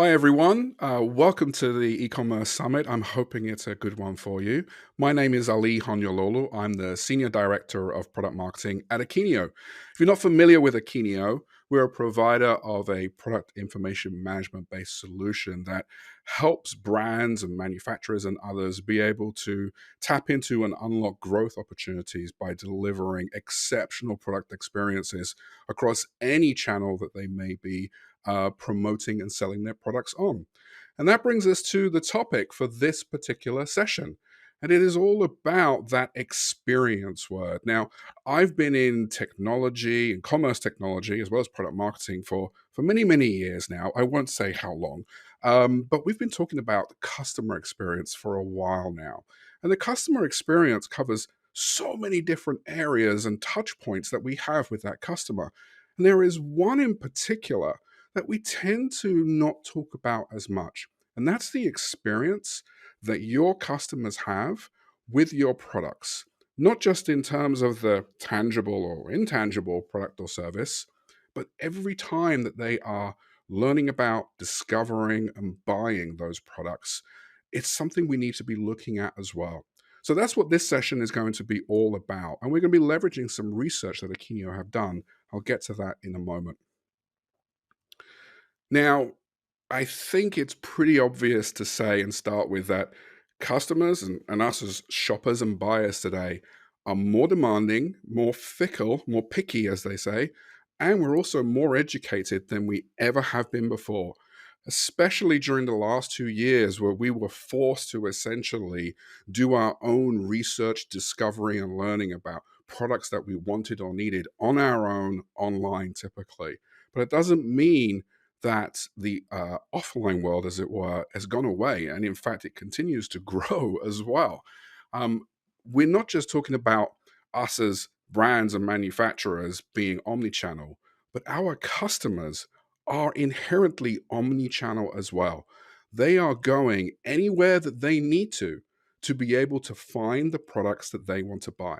Hi, everyone. Welcome to the e-commerce summit. I'm hoping it's a good one for you. My name is Ali Honyololo. I'm the Senior Director of Product Marketing at Akenio. If you're not familiar with Akenio, we're a provider of a product information management based solution that helps brands and manufacturers and others be able to tap into and unlock growth opportunities by delivering exceptional product experiences across any channel that they may be promoting and selling their products on. And that brings us to the topic for this particular session. And it is all about that experience word. Now, I've been in technology and commerce technology as well as product marketing for many, many years now. I won't say how long, but we've been talking about the customer experience for a while now. And the customer experience covers so many different areas and touch points that we have with that customer. And there is one in particular that we tend to not talk about as much. And that's the experience that your customers have with your products, not just in terms of the tangible or intangible product or service, but every time that they are learning about, discovering, and buying those products, it's something we need to be looking at as well. So that's what this session is going to be all about. And we're going to be leveraging some research that Akenio have done. I'll get to that in a moment. Now, I think it's pretty obvious to say and start with that customers and us as shoppers and buyers today are more demanding, more fickle, more picky, as they say, and we're also more educated than we ever have been before, especially during the last 2 years where we were forced to essentially do our own research, discovery, and learning about products that we wanted or needed on our own online typically. But it doesn't mean that the offline world, as it were, has gone away. And in fact, it continues to grow as well. Um, we're not just talking about us as brands and manufacturers being omnichannel, but our customers are inherently omnichannel as well. They are going anywhere that they need to be able to find the products that they want to buy.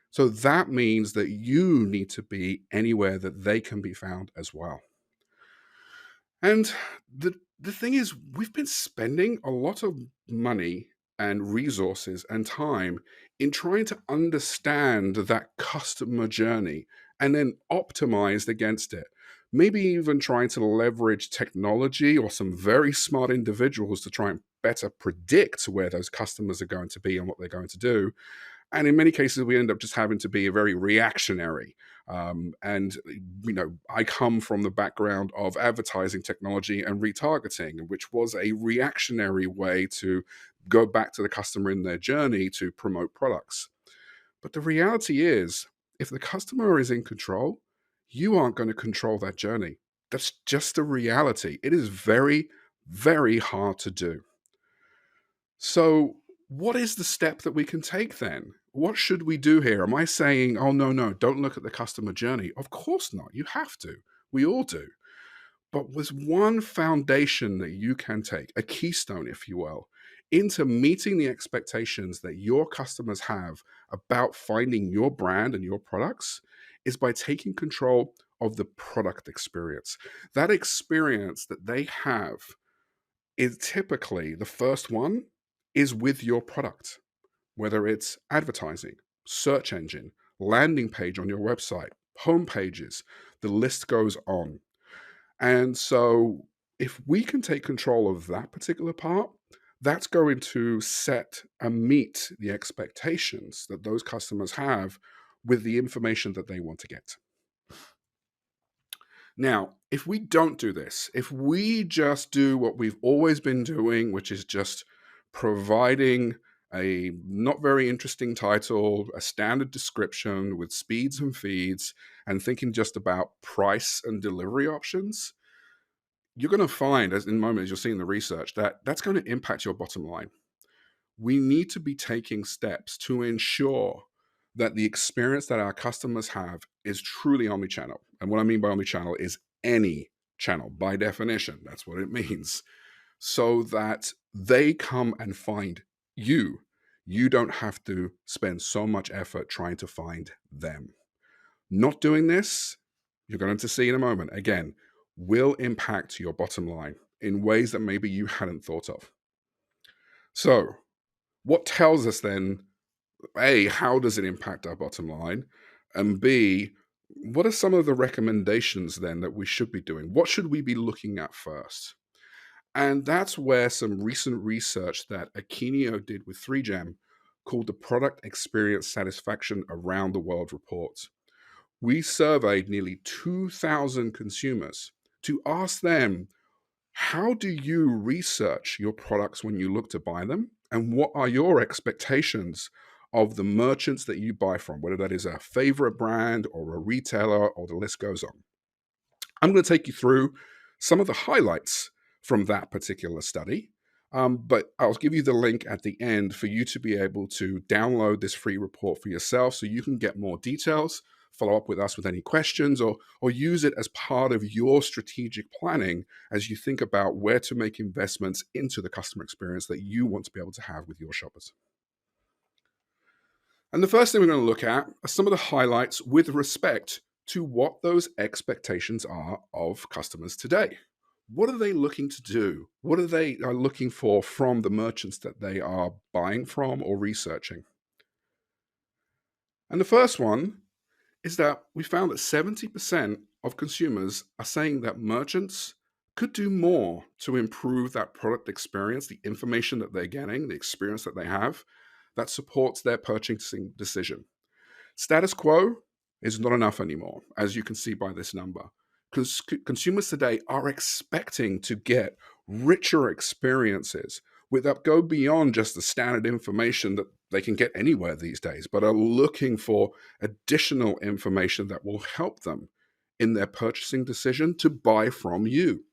So that means that you need to be anywhere that they can be found as well. And the thing is, we've been spending a lot of money and resources and time in trying to understand that customer journey and then optimized against it. Maybe even trying to leverage technology or some very smart individuals to try and better predict where those customers are going to be and what they're going to do. And in many cases, we end up just having to be a very reactionary. I come from the background of advertising technology and retargeting, which was a reactionary way to go back to the customer in their journey to promote products. But the reality is, if the customer is in control, you aren't going to control that journey. That's just a reality. It is very, very hard to do. So, what is the step that we can take then? What should we do here? Am I saying, oh, no, no, don't look at the customer journey? Of course not. You have to. We all do. But there's one foundation that you can take, a keystone, if you will, into meeting the expectations that your customers have about finding your brand and your products is by taking control of the product experience. That experience that they have is typically the first one is with your product, whether it's advertising, search engine, landing page on your website, home pages, the list goes on. And so if we can take control of that particular part, that's going to set and meet the expectations that those customers have with the information that they want to get. Now, if we don't do this, if we just do what we've always been doing, which is just providing a not very interesting title, a standard description with speeds and feeds, and thinking just about price and delivery options, you're going to find, as in the moment as you're seeing the research, that that's going to impact your bottom line. We need to be taking steps to ensure that the experience that our customers have is truly omnichannel. And what I mean by omnichannel is any channel by definition. That's what it means. So that they come and find you. You don't have to spend so much effort trying to find them. Not doing this, you're going to see in a moment, again, will impact your bottom line. in ways that maybe you hadn't thought of. So, what tells us then, A, how does it impact our bottom line? And B, what are some of the recommendations then that we should be doing? What should we be looking at first? And that's where some recent research that Akenio did with 3Gem called the Product Experience Satisfaction Around the World report. We surveyed nearly 2,000 consumers to ask them, how do you research your products when you look to buy them? And what are your expectations of the merchants that you buy from, whether that is a favorite brand or a retailer, or the list goes on? I'm going to take you through some of the highlights from that particular study, but I'll give you the link at the end for you to be able to download this free report for yourself so you can get more details, follow up with us with any questions, or use it as part of your strategic planning as you think about where to make investments into the customer experience that you want to be able to have with your shoppers. And the first thing we're going to look at are some of the highlights with respect to what those expectations are of customers today. What are they looking to do? What are they looking for from the merchants that they are buying from or researching? And the first one is that we found that 70% of consumers are saying that merchants could do more to improve that product experience, the information that they're getting, the experience that they have that supports their purchasing decision. Status quo is not enough anymore, as you can see by this number. Because consumers today are expecting to get richer experiences that go beyond just the standard information that they can get anywhere these days, but are looking for additional information that will help them in their purchasing decision to buy from you,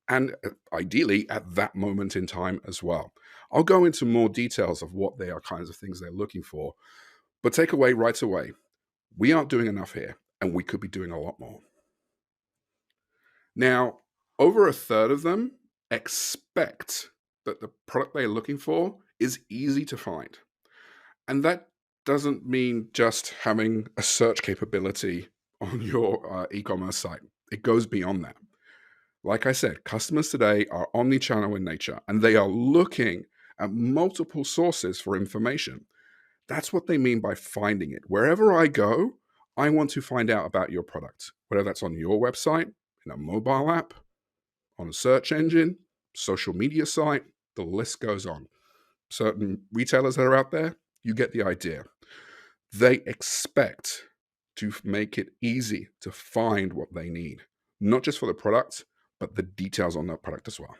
and ideally at that moment in time as well. I'll go into more details of what they are kinds of things they're looking for, but take away right away, we aren't doing enough here, and we could be doing a lot more. Now, over a third of them expect that the product they're looking for is easy to find. And that doesn't mean just having a search capability on your e-commerce site. It goes beyond that. Like I said, customers today are omnichannel in nature, and they are looking at multiple sources for information. That's what they mean by finding it. Wherever I go, I want to find out about your product, whether that's on your website, in a mobile app, on a search engine, social media site, the list goes on. Certain retailers that are out there, you get the idea. They expect to make it easy to find what they need, not just for the product, but the details on that product as well.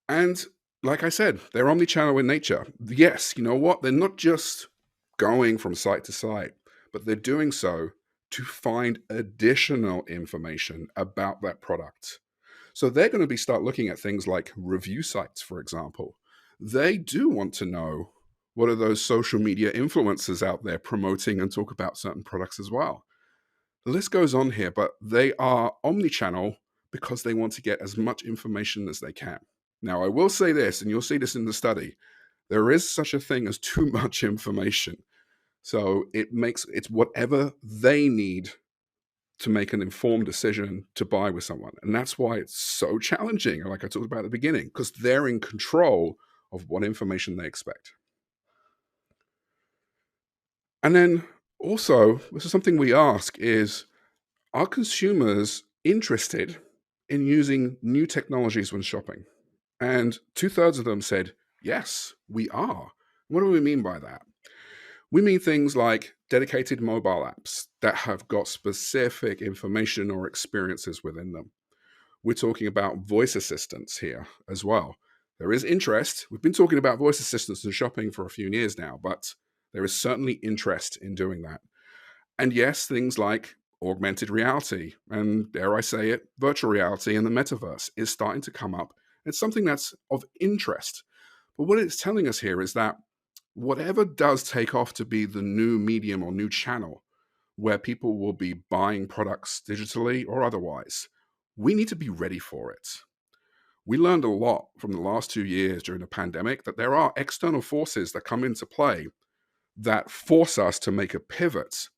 And like I said, they're omnichannel in nature. Yes, you know what? They're not just going from site to site, but they're doing so to find additional information about that product. So they're going to start looking at things like review sites, for example. They do want to know what are those social media influencers out there promoting and talk about certain products as well. The list goes on here, but they are omnichannel because they want to get as much information as they can. Now, I will say this, and you'll see this in the study, there is such a thing as too much information. So it's whatever they need to make an informed decision to buy with someone. And that's why it's so challenging, like I talked about at the beginning, because they're in control of what information they expect. And then also, this is something we ask is, are consumers interested in using new technologies when shopping? And 2/3 of them said, yes, we are. What do we mean by that? We mean things like dedicated mobile apps that have got specific information or experiences within them. We're talking about voice assistants here as well. There is interest. We've been talking about voice assistants in shopping for a few years now, but there is certainly interest in doing that. And yes, things like augmented reality and, dare I say it, virtual reality and the metaverse is starting to come up. It's something that's of interest. But what it's telling us here is that whatever does take off to be the new medium or new channel where people will be buying products digitally or otherwise, we need to be ready for it. We learned a lot from the last 2 years during the pandemic that there are external forces that come into play that force us to make a pivot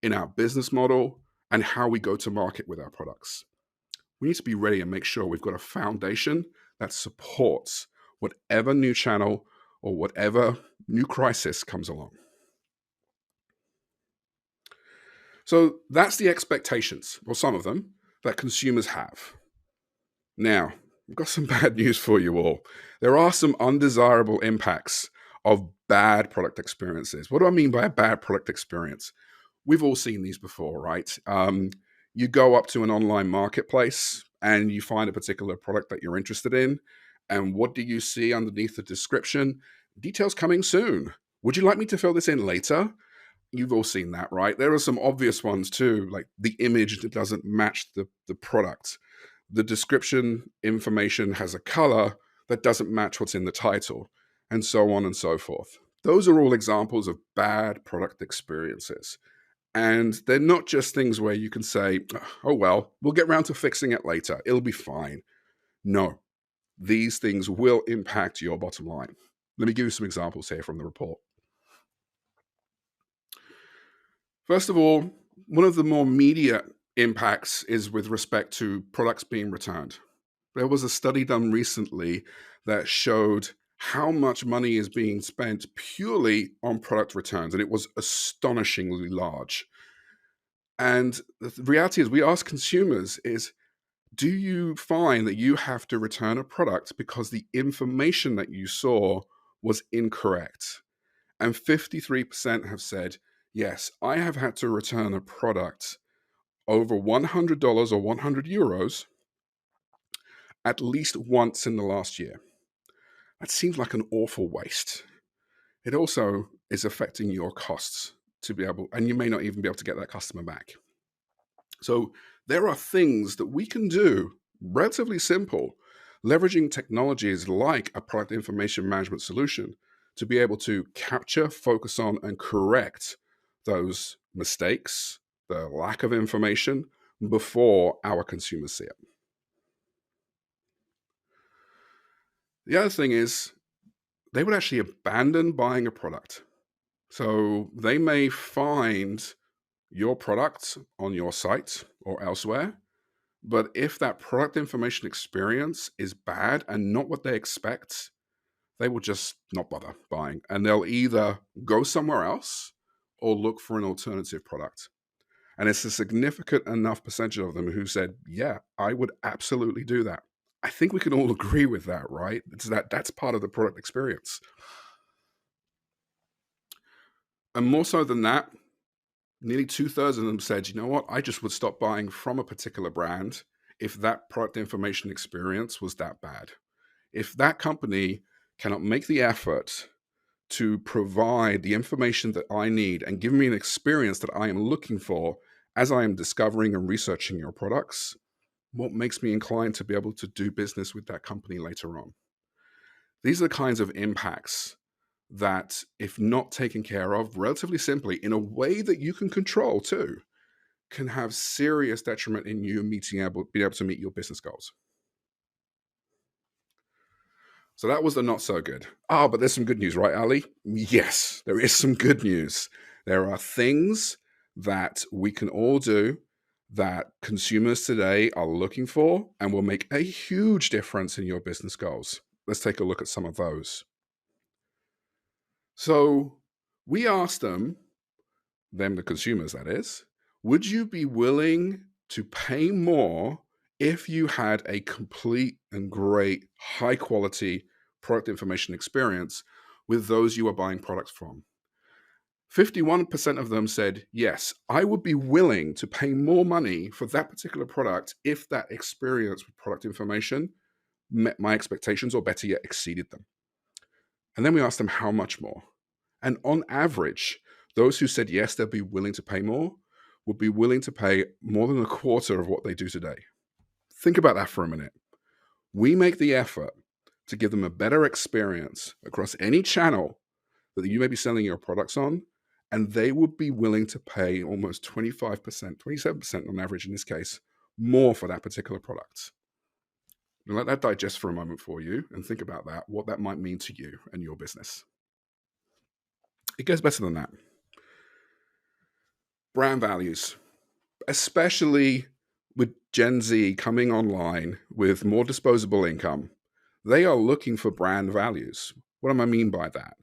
in our business model and how we go to market with our products. We need to be ready and make sure we've got a foundation that supports whatever new channel or whatever new crisis comes along. So that's the expectations, or some of them, that consumers have. Now, I've got some bad news for you all. There are some undesirable impacts of bad product experiences. What do I mean by a bad product experience? We've all seen these before, right? You go up to an online marketplace and you find a particular product that you're interested in. And what do you see underneath the description? Details coming soon. Would you like me to fill this in later? You've all seen that, right? There are some obvious ones too, like the image that doesn't match the product. The description information has a color that doesn't match what's in the title, and so on and so forth. Those are all examples of bad product experiences. And they're not just things where you can say, oh, well, we'll get around to fixing it later. It'll be fine. No, these things will impact your bottom line. Let me give you some examples here from the report. First of all, one of the more immediate impacts is with respect to products being returned. There was a study done recently that showed how much money is being spent purely on product returns, and it was astonishingly large. And the reality is, we ask consumers is, do you find that you have to return a product because the information that you saw was incorrect? And 53% have said, yes, I have had to return a product over $100 or €100 at least once in the last year. That seems like an awful waste. It also is affecting your costs to be able, and you may not even be able to get that customer back. So there are things that we can do, relatively simple, leveraging technologies like a product information management solution to be able to capture, focus on, and correct those mistakes, the lack of information, before our consumers see it. The other thing is, they would actually abandon buying a product. So they may find your product on your site or elsewhere, but if that product information experience is bad and not what they expect, they will just not bother buying. And they'll either go somewhere else or look for an alternative product. And it's a significant enough percentage of them who said, yeah, I would absolutely do that. I think we can all agree with that, right? That's part of the product experience. And more so than that, nearly 2/3 of them said, you know what, I just would stop buying from a particular brand if that product information experience was that bad. If that company cannot make the effort to provide the information that I need and give me an experience that I am looking for as I am discovering and researching your products, what makes me inclined to be able to do business with that company later on? These are the kinds of impacts that, if not taken care of relatively simply in a way that you can control too, can have serious detriment in you being able to meet your business goals. So that was the not so good. But there's some good news, right, Ali? Yes, there is some good news. There are things that we can all do that consumers today are looking for and will make a huge difference in your business goals. Let's take a look at some of those. So we asked them, the consumers that is, would you be willing to pay more if you had a complete and great high quality product information experience with those you are buying products from? 51% of them said, yes, I would be willing to pay more money for that particular product if that experience with product information met my expectations or better yet exceeded them. And then we asked them how much more. And on average, those who said yes, they'd be willing to pay more, would be willing to pay more than a quarter of what they do today. Think about that for a minute. We make the effort to give them a better experience across any channel that you may be selling your products on, and they would be willing to pay almost 25%, 27% on average in this case, more for that particular product. And let that digest for a moment for you and think about that, what that might mean to you and your business. It goes better than that. Brand values, especially with Gen Z coming online with more disposable income, they are looking for brand values. What do I mean by that?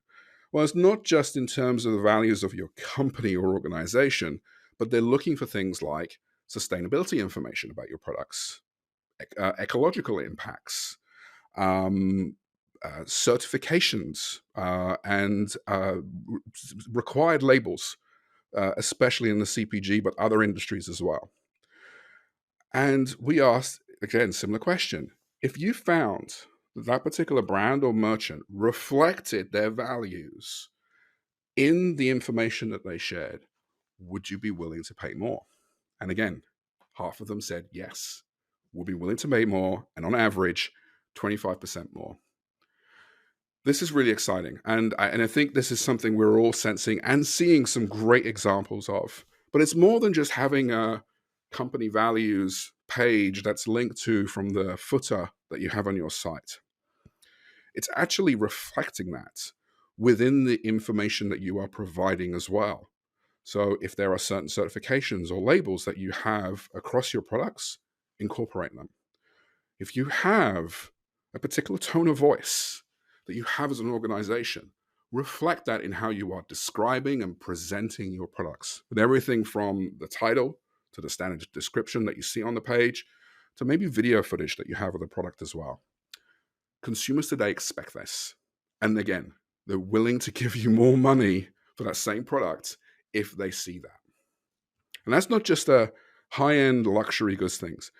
Well, it's not just in terms of the values of your company or organization, but they're looking for things like sustainability information about your products, ecological impacts, um, certifications, and required labels, especially in the CPG, but other industries as well. And we asked, again, similar question. If you found that that particular brand or merchant reflected their values in the information that they shared, would you be willing to pay more? And again, half of them said yes, we'll be willing to pay more, and on average, 25% more. This is really exciting. And I think this is something we're all sensing and seeing some great examples of. But it's more than just having a company values page that's linked to from the footer that you have on your site. It's actually reflecting that within the information that you are providing as well. So if there are certain certifications or labels that you have across your products, incorporate them. If you have a particular tone of voice that you have as an organization, reflect that in how you are describing and presenting your products, with everything from the title to the standard description that you see on the page to maybe video footage that you have of the product as well. Consumers today expect this. And again, they're willing to give you more money for that same product if they see that. And that's not just a high-end luxury goods things.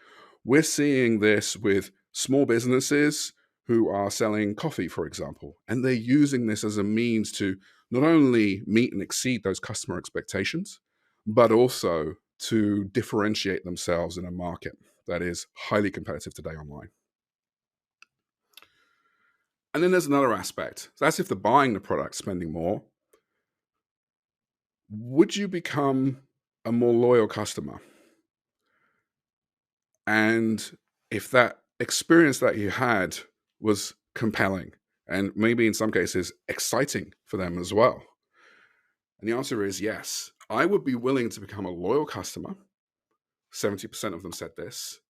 We're seeing this with small businesses who are selling coffee, for example, and they're using this as a means to not only meet and exceed those customer expectations, but also to differentiate themselves in a market that is highly competitive today online. And then there's another aspect. So that's if they're buying the product, spending more. Would you become a more loyal customer? And if that experience that you had was compelling and maybe in some cases exciting for them as well? And the answer is yes. I would be willing to become a loyal customer. 70% of them said this.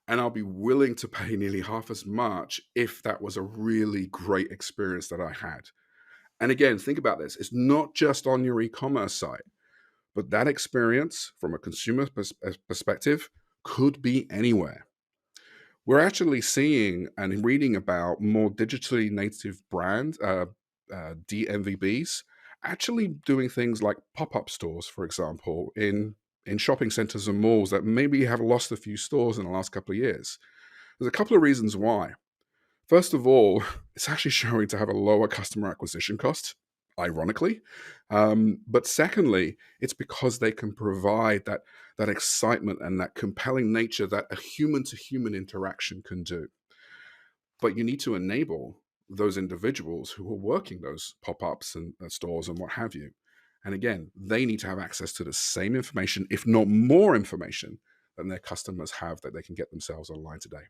And I'll be willing to pay nearly half as much if that was a really great experience that I had. And again, think about this. It's not just on your e-commerce site, but that experience from a consumer perspective could be anywhere. We're actually seeing and reading about more digitally native brand DMVBs actually doing things like pop-up stores, for example, in shopping centers and malls that maybe have lost a few stores in the last couple of years. There's a couple of reasons why. First of all, it's actually showing to have a lower customer acquisition cost, ironically. But secondly, it's because they can provide that excitement and that compelling nature that a human-to-human interaction can do. But you need to enable those individuals who are working those pop-ups and stores and what have you. And again, they need to have access to the same information, if not more information, than their customers have that they can get themselves online today.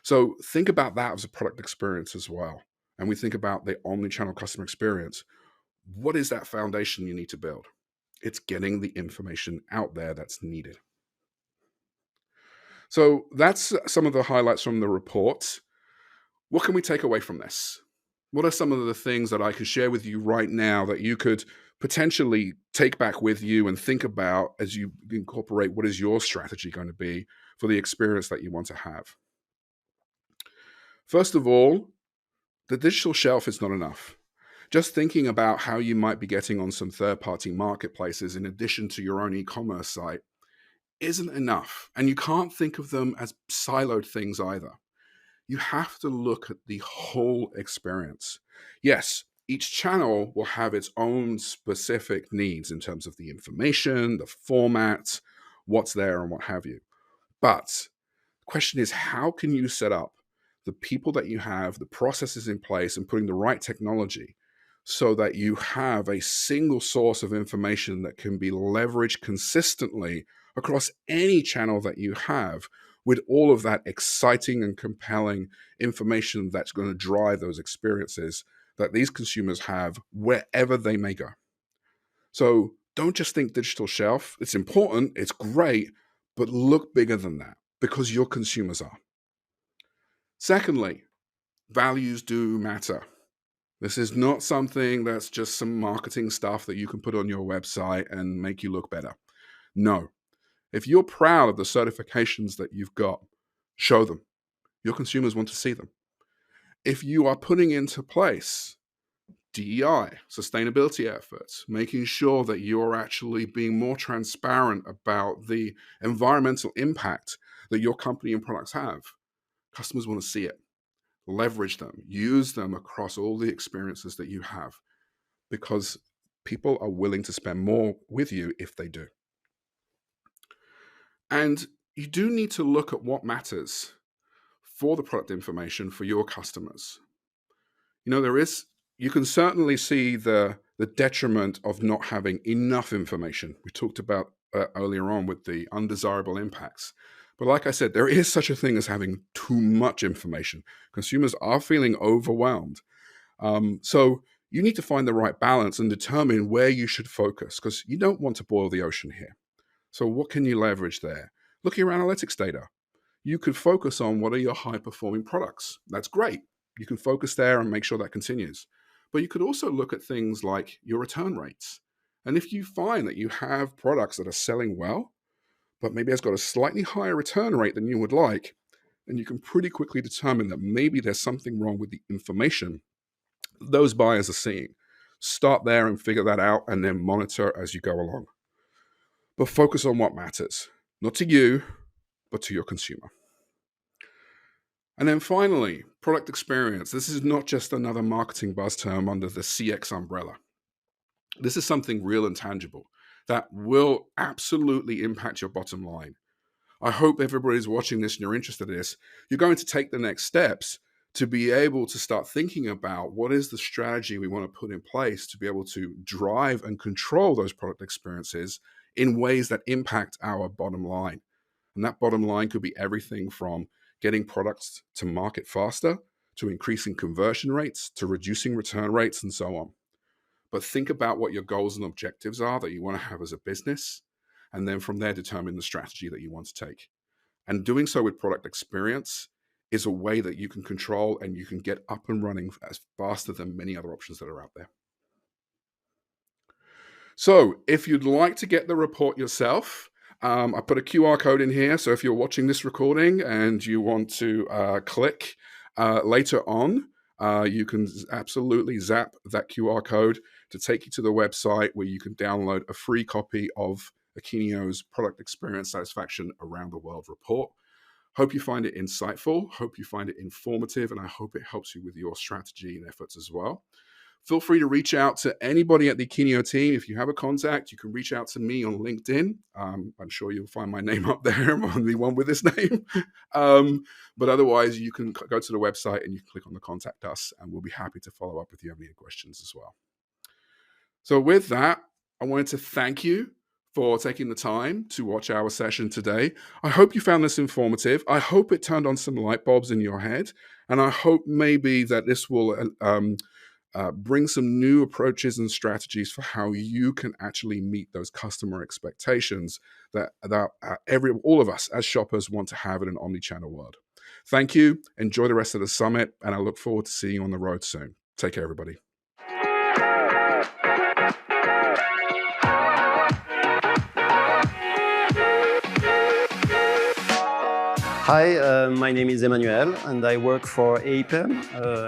So think about that as a product experience as well. And we think about the omnichannel customer experience. What is that foundation you need to build? It's getting the information out there that's needed. So that's some of the highlights from the report. What can we take away from this? What are some of the things that I can share with you right now that you could potentially take back with you and think about as you incorporate what is your strategy going to be for the experience that you want to have? First of all, the digital shelf is not enough. Just thinking about how you might be getting on some third-party marketplaces in addition to your own e-commerce site isn't enough. And you can't think of them as siloed things either. You have to look at the whole experience. Yes, each channel will have its own specific needs in terms of the information, the format, what's there, and what have you. But the question is, how can you set up the people that you have, the processes in place, and putting the right technology so that you have a single source of information that can be leveraged consistently across any channel that you have, with all of that exciting and compelling information that's going to drive those experiences that these consumers have wherever they may go. So don't just think digital shelf. It's important, it's great, but look bigger than that because your consumers are. Secondly, values do matter. This is not something that's just some marketing stuff that you can put on your website and make you look better. No. If you're proud of the certifications that you've got, show them. Your consumers want to see them. If you are putting into place DEI, sustainability efforts, making sure that you're actually being more transparent about the environmental impact that your company and products have, customers want to see it. Leverage them, use them across all the experiences that you have, because people are willing to spend more with you if they do. And you do need to look at what matters for the product information for your customers. You know, you can certainly see the detriment of not having enough information. We talked about earlier on with the undesirable impacts. But like I said, there is such a thing as having too much information. Consumers are feeling overwhelmed. So you need to find the right balance and determine where you should focus, because you don't want to boil the ocean here. So what can you leverage there? Look at your analytics data. You could focus on what are your high-performing products. That's great. You can focus there and make sure that continues. But you could also look at things like your return rates. And if you find that you have products that are selling well, but maybe it's got a slightly higher return rate than you would like, then you can pretty quickly determine that maybe there's something wrong with the information those buyers are seeing. Start there and figure that out, and then monitor as you go along. But focus on what matters, not to you, but to your consumer. And then finally, product experience. This is not just another marketing buzz term under the CX umbrella. This is something real and tangible that will absolutely impact your bottom line. I hope everybody's watching this and you're interested in this. You're going to take the next steps to be able to start thinking about what is the strategy we want to put in place to be able to drive and control those product experiences in ways that impact our bottom line. And that bottom line could be everything from getting products to market faster, to increasing conversion rates, to reducing return rates, and so on. But think about what your goals and objectives are that you want to have as a business, and then from there determine the strategy that you want to take. And doing so with product experience is a way that you can control and you can get up and running as faster than many other options that are out there. So if you'd like to get the report yourself, I put a QR code in here. So if you're watching this recording and you want to click later on, you can absolutely zap that QR code to take you to the website where you can download a free copy of Akenio's Product Experience Satisfaction Around the World report. Hope you find it insightful, hope you find it informative, and I hope it helps you with your strategy and efforts as well. Feel free to reach out to anybody at the Akenio team. If you have a contact, you can reach out to me on LinkedIn. I'm sure you'll find my name up there. I'm the one with this name. But otherwise, you can go to the website and you can click on the Contact Us, and we'll be happy to follow up if you have any questions as well. So with that, I wanted to thank you for taking the time to watch our session today. I hope you found this informative. I hope it turned on some light bulbs in your head. And I hope maybe that this will bring some new approaches and strategies for how you can actually meet those customer expectations that all of us as shoppers want to have in an omnichannel world. Thank you. Enjoy the rest of the summit, and I look forward to seeing you on the road soon. Take care, everybody. Hi, my name is Emmanuel and I work for APEM.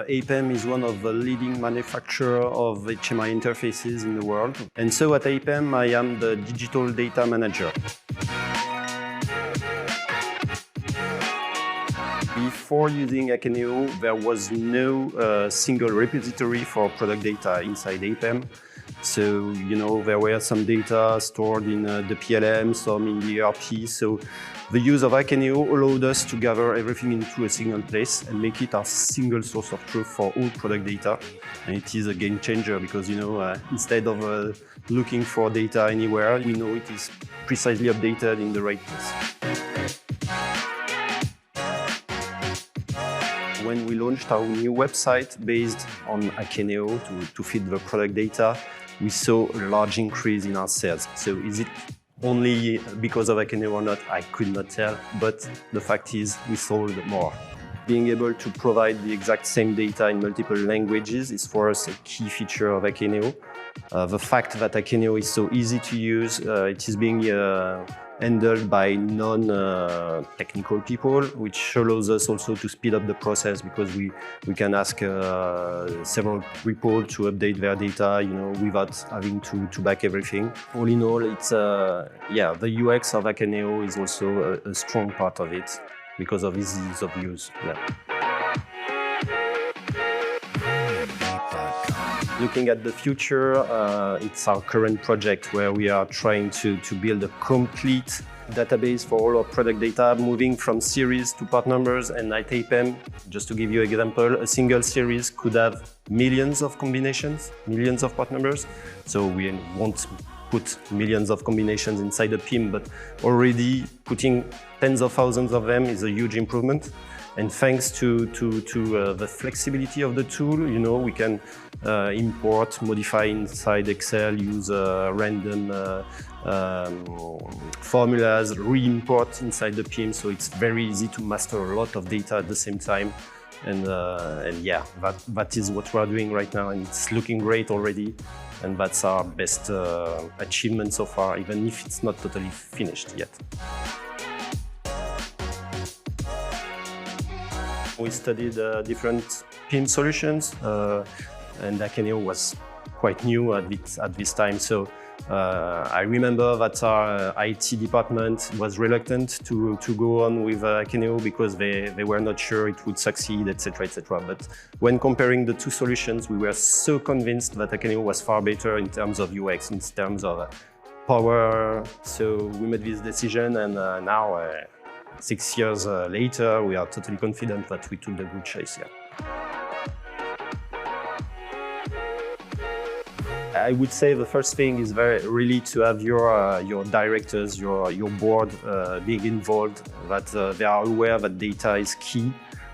APEM is one of the leading manufacturers of HMI interfaces in the world. And so at APEM, I am the digital data manager. Before using Akenio, there was no single repository for product data inside APEM. So, there were some data stored in the PLM, some in the ERP. So the use of Akenio allowed us to gather everything into a single place and make it our single source of truth for all product data. And it is a game changer because, instead of looking for data anywhere, we know it is precisely updated in the right place. When we launched our new website based on Akenio to feed the product data, we saw a large increase in our sales. So is it only because of Akeneo or not, I could not tell, but the fact is we sold more. Being able to provide the exact same data in multiple languages is for us a key feature of Akeneo. The fact that Akeneo is so easy to use, it is being handled by non-technical people, which allows us also to speed up the process because we can ask several people to update their data, without having to back everything. All in all, it's the UX of Akeneo is also a strong part of it because of its ease of use. Yeah. Looking at the future, it's our current project where we are trying to build a complete database for all our product data, moving from series to part numbers and ITAPM. Just to give you an example, a single series could have millions of combinations, millions of part numbers. So we won't put millions of combinations inside a PIM, but already putting tens of thousands of them is a huge improvement. And thanks to the flexibility of the tool, we can import, modify inside Excel, use random formulas, re-import inside the PIM. So it's very easy to master a lot of data at the same time. And yeah, that is what we're doing right now, and it's looking great already. And that's our best achievement so far, even if it's not totally finished yet. We studied different PIM solutions, and Akeneo was quite new at this time. So I remember that our IT department was reluctant to go on with Akeneo because they were not sure it would succeed, etc., etc. But when comparing the two solutions, we were so convinced that Akeneo was far better in terms of UX, in terms of power. So we made this decision, and now, 6 years later, we are totally confident that we took the good choice here. I would say the first thing is really to have your directors, your board being involved, that they are aware that data is key,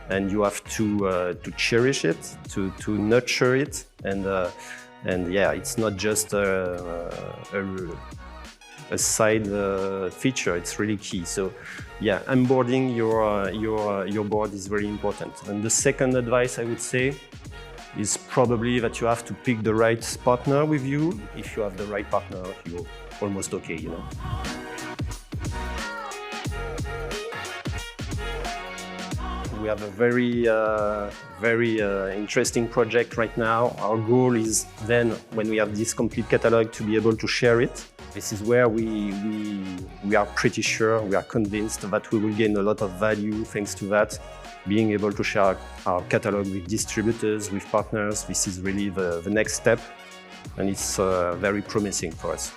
and you have to cherish it, to nurture it, and yeah, it's not just a side feature. It's really key. So yeah, onboarding your board is very important. And the second advice I would say is probably that you have to pick the right partner with you. If you have the right partner, you're almost okay, We have a very interesting project right now. Our goal is then, when we have this complete catalog, to be able to share it. This is where we are pretty sure, we are convinced that we will gain a lot of value thanks to that. Being able to share our catalog with distributors, with partners, this is really the next step, and it's very promising for us.